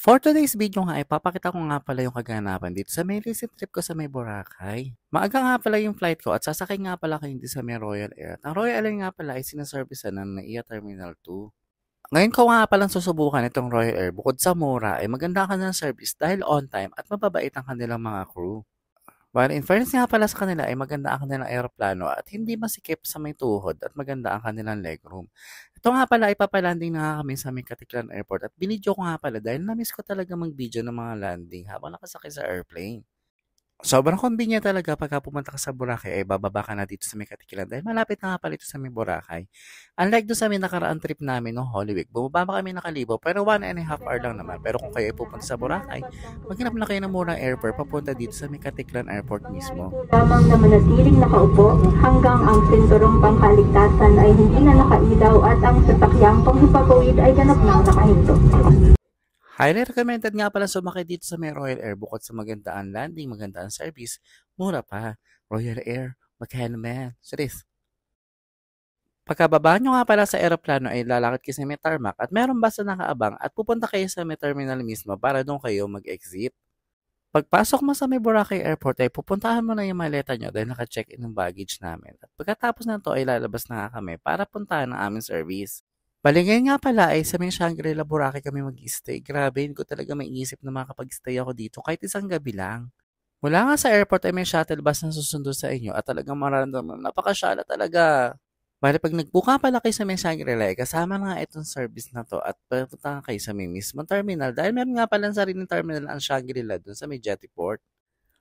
For today's video nga, ipapakita ko nga pala yung kaganapan dito sa may recent trip ko sa may Boracay. Maaga nga pala yung flight ko at sasakay nga pala kayo dito sa may Royal Air. At ang Royal Air nga pala ay sinaservicean ng NAIA Terminal 2. Ngayon ko nga palang susubukan itong Royal Air bukod sa mura ay maganda ka ng service dahil on time at mababait ang kanilang mga crew. While in fairness nga pala sa kanila ay maganda ang kanilang aeroplano at hindi masikip sa may tuhod at maganda ang kanilang legroom. Ito nga pala ay papalanding na nga kami sa may Katiklan Airport at binidyo ko nga pala dahil na-miss ko talaga mag-video ng mga landing habang nakasakay sa airplane. Sobrang convenient talaga pagka pumunta ka sa Boracay ay bababa ka na dito sa may Katikilan dahil malapit na nga pala ito sa may Boracay. Unlike doon sa may nakaraang trip namin noong Holy Week, bumaba pa kami nakalibo pero 1.5 hour lang naman. Pero kung kayo ay pupunta sa Boracay, maghanap na kayo ng murang airport papunta dito sa may Katiklan Airport mismo. Lamang na manatiling nakaupo hanggang ang sinturong pangkaligtasan ay hindi na nakailaw at ang sasakyang panghipagawid ay ganap nang nakahinto. Highly recommended nga pala sumakay dito sa may Royal Air bukod sa magandaan landing, magandaan service, mura pa. Royal Air, magkano man? Serious. Pagkababa nyo nga pala sa aeroplano ay lalakad kayo sa may tarmac at meron bus na nakaabang at pupunta kayo sa may terminal mismo para doon kayo mag-exit. Pagpasok mo sa may Boracay Airport ay pupuntahan mo na yung maleta nyo dahil naka-check-in ng baggage namin. At pagkatapos na to ay lalabas na nga kami para puntahan ang aming service. Bali nga pala ay sa may Shangri-La Boracay kami mag-stay. Grabe, hindi ko talaga maiisip na makapag-stay ako dito kahit isang gabi lang. Mula nga sa airport ay may shuttle bus na susundo sa inyo at talagang mararamdaman napakasyala talaga. Bali pag nagbuka pala kayo sa may Shangri-La, kasama na nga itong service na to at pupunta kayo sa may mismong terminal dahil meron nga pala sariling terminal ang Shangri-La dun sa may Jettyport.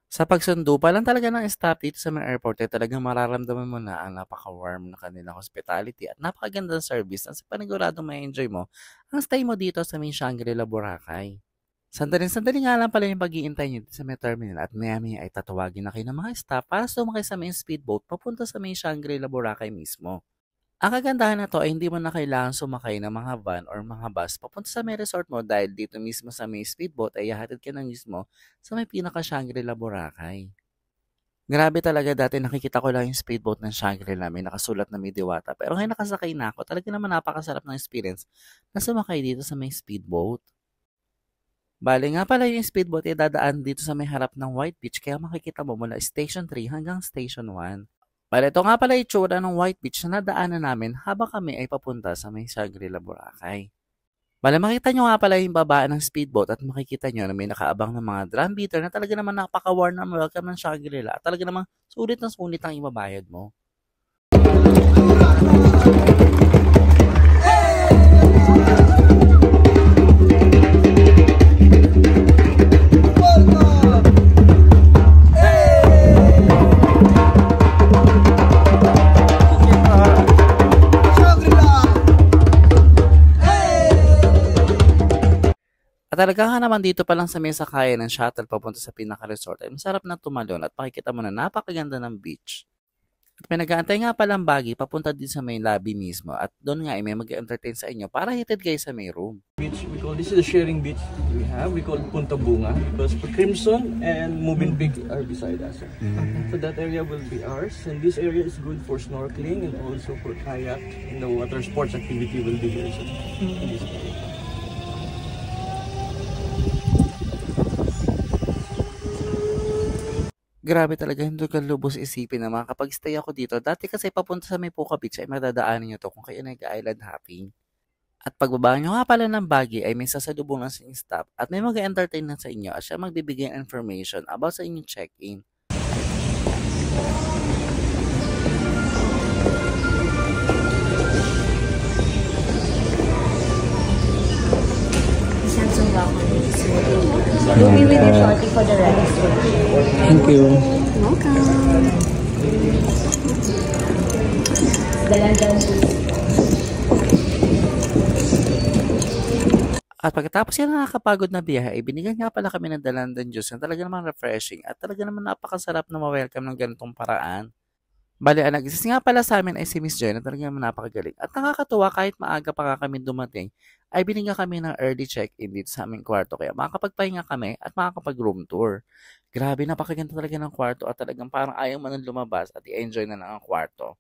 Sa pagsundo pa lang talaga ng staff dito sa may airport ay talagang mararamdaman mo na ang napaka-warm na kanilang hospitality at napakagandang service at sa paniguradong ma-enjoy mo ang stay mo dito sa may Shangri-La Boracay. Sandali nga lang pala yung pag-iintay nyo dito sa may terminal at maya-maya ay tatawagin na kayo ng mga staff para sumakay sa may speedboat papunta sa may Shangri-La Boracay mismo. Ang kagandahan na to ay hindi mo na kailangan sumakay ng mga van or mga bus papunta sa may resort mo dahil dito mismo sa may speedboat ay hahatid ka na mismo sa may pinaka Shangri-La Boracay. Grabe talaga dati nakikita ko lang yung speedboat ng Shangri-La may nakasulat na may Diwata pero ngayon nakasakay na ako talaga naman napakasarap ng experience na sumakay dito sa may speedboat. Bali nga pala yung speedboat ay dadaan dito sa may harap ng White Beach kaya makikita mo mula Station 3 hanggang Station 1. Bale, ito nga pala itsura ng White Beach na nadaanan namin habang kami ay papunta sa may Shangri-La Boracay. Bale, makita nyo nga pala yung babaan ng speedboat at makikita nyo na may nakaabang ng mga drum beater na talaga naman napaka-warm na welcome ng Shangri-La at talaga naman sulit na sulit ang ibabayad mo. At talaga nga naman dito pa lang sa may sakayan ng shuttle papunta sa pinaka-resort ay masarap na tumalon at makikita mo na napakaganda ng beach. At may nag-aantay nga palang buggy papunta din sa may lobby mismo at doon nga ay may mag-entertain sa inyo para hitid kayo sa may room. Beach, this is the sharing beach we call Punta Bunga because Crimson and Moving Pig are beside us. So that area will be ours and this area is good for snorkeling and also for kayak and the water sports activity will be here in this area. Grabe talaga, hindi ko lubos isipin na makakapag-stay ako dito. Dati kasi papunta sa may Puka Beach ay madadaanan nyo to kung kayo nag-island hopping. At pagbaba nyo nga pala ng buggy ay may sasalubungan sa inyong staff at may mag-entertain na sa inyo at siya magbibigay information about sa inyong check-in. You'll be with you shortly for the registration. Thank you. Welcome. Dalan-dalan. At pagkatapos yan nakakapagod na biyahe, ay binigyan nga pala kami ng dalandan juice na talaga naman refreshing at talaga naman napakasarap na ma-welcome ng ganitong paraan. Bali, ang nag-assist nga pala sa amin ay si Miss Joy na talaga naman napakagaling. At nakakatuwa kahit maaga pa nga kami dumating, ay binigyan kami ng early check-in dito sa aming kwarto. Kaya makakapagpahinga kami at makakapag-room tour. Grabe, napakaganda talaga ng kwarto at talagang parang ayaw mo nang lumabas at i-enjoy na lang ang kwarto.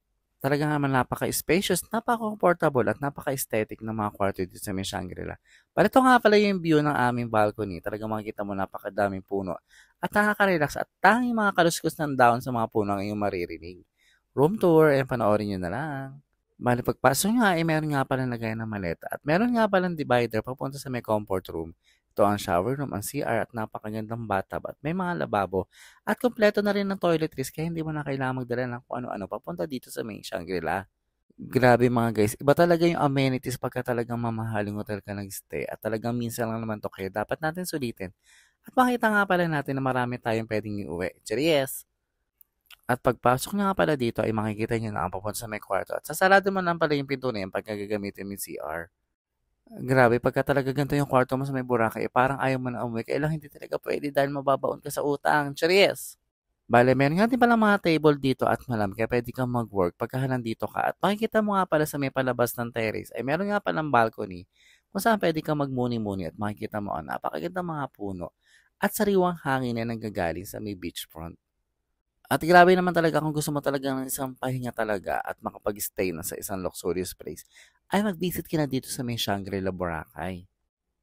Talaga naman napaka-spacious, napaka-comfortable at napaka-aesthetic ng mga kwarto dito sa may Shangri-La. Bale, ito nga pala yung view ng aming balcony. Talagang makikita mo napakadaming puno at nakaka-relax at tanging mga kaluskos ng dahon sa mga puno ang iyong maririnig. Room tour, panoorin nyo na lang. Bale, pagpasok nyo nga, meron nga pala lagayan ng maleta at meron nga palang divider papunta sa may comfort room. Ito ang shower room, ang CR at napakagandang bathtub at may mga lababo at kompleto na rin ng toiletries kaya hindi mo na kailangan magdala ng kung ano-ano papunta dito sa may Shangri-La. Grabe mga guys, iba talaga yung amenities pagka talagang mamahaling hotel ka nag-stay at talagang minsan lang naman to kaya dapat natin sulitin. At makita nga pala natin na marami tayong pwedeng iuwi. Cheers! At pagpasok nyo nga pala dito ay makikita nyo na ang papunta sa may kwarto at sasarado mo lang pala yung pinto na yan pagka gagamitin mo yung CR. Grabe, pagka talaga ganito yung kwarto mo sa may Boracay, parang ayaw mo na umuwi. Kailang hindi talaga pwede dahil mababaon ka sa utang. Cheers! Bale, meron nga din pala mga table dito at malam, kaya pwede kang mag-work pagka nandito ka. At makikita mo nga pala sa may palabas ng terrace, ay meron nga palang balcony kung saan pwede kang magmuni-muni at makikita mo ang napakagandang mga puno at sariwang hangin na nanggagaling sa may beachfront. At grabe naman talaga kung gusto mo talaga ng isang pahinga talaga at makapag-stay na sa isang luxurious place, ay mag-visit ka na dito sa may Shangri-La Boracay.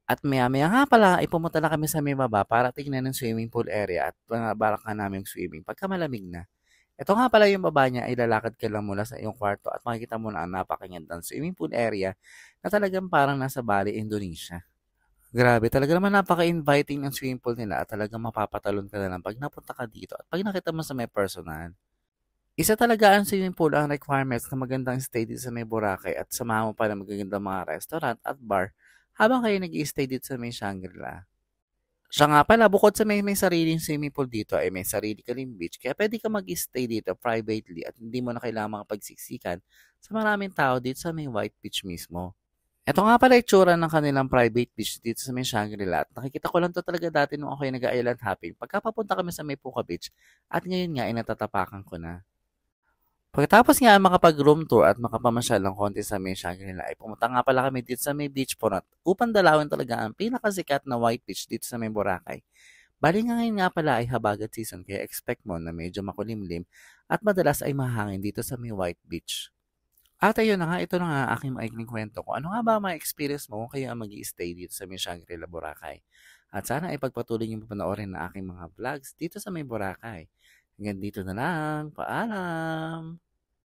At maya-maya nga pala, ay pumunta na kami sa may baba para tignan ng swimming pool area at balak namin swimming pagka malamig na. Ito nga pala yung baba niya ay lalakad ka lang mula sa iyong kwarto at makikita mo na ang napakagandang swimming pool area na talagang parang nasa Bali, Indonesia. Grabe, talaga naman napaka-inviting ng swimming pool nila at talagang mapapatalon ka na lang pag napunta ka dito at pag nakita mo sa may personal. Isa talaga ang swimming pool ang requirements na magandang stay dito sa may Boracay at samahan mo pa ng magagandang mga restaurant at bar habang kayo nag-i-stay dito sa may Shangri-La. Siya nga pala, bukod sa may sariling swimming pool dito ay may sarili ka ring beach kaya pwede ka mag-stay dito privately at hindi mo na kailangan makapagsiksikan sa maraming tao dito sa may White Beach mismo. Ito nga pala itsura ng kanilang private beach dito sa may Shangri-La at nakikita ko lang to talaga dati nung ako ay nag-island hopping pagka papunta kami sa may Puka Beach at ngayon nga ay natatapakan ko na. Pagkatapos nga makapag-room tour at makapamasyal ng konti sa may Shangri-La ay pumunta nga pala kami dito sa may beachfront upang dalawin talaga ang pinakasikat na white beach dito sa may Boracay. Bali nga ngayon nga pala ay habagat season kaya expect mo na medyo makulimlim at madalas ay mahangin dito sa may white beach. At ayun na nga, ito na nga aking maikling kwento ko. Ano nga ba ang experience mo kung kayo ang mag-i-stay dito sa may Shangri-La Boracay? At sana ay pagpatuloy niyo panoorin na aking mga vlogs dito sa may Boracay. Hanggang dito na lang. Paalam!